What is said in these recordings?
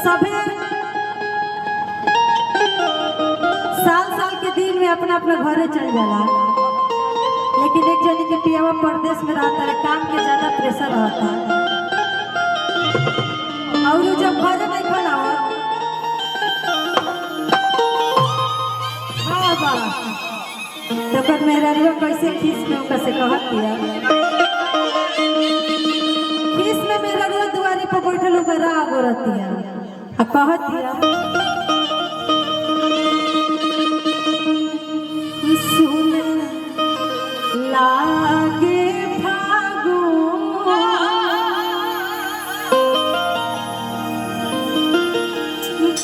सभी साल साल के दिन में अपना अपना घरे चल जाला, लेकिन एक जनी के पियावा परदेश में रहता है, काम के ज्यादा प्रेशर रहता है और वो जब घरे नहीं खड़ा हो तो कर मेरा कैसे खींच में कैसे कहत दिया खींच में मेरा दुआरी पर बैठल होकर राग औरतिया आ कहत दिया सुन लागे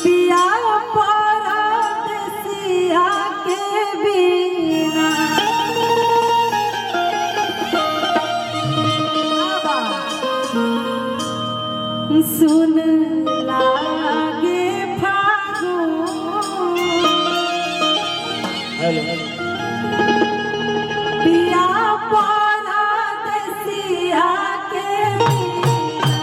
पिया परदेसिया के बिना सुन लागे फागुन पिया परदेसिया के बिना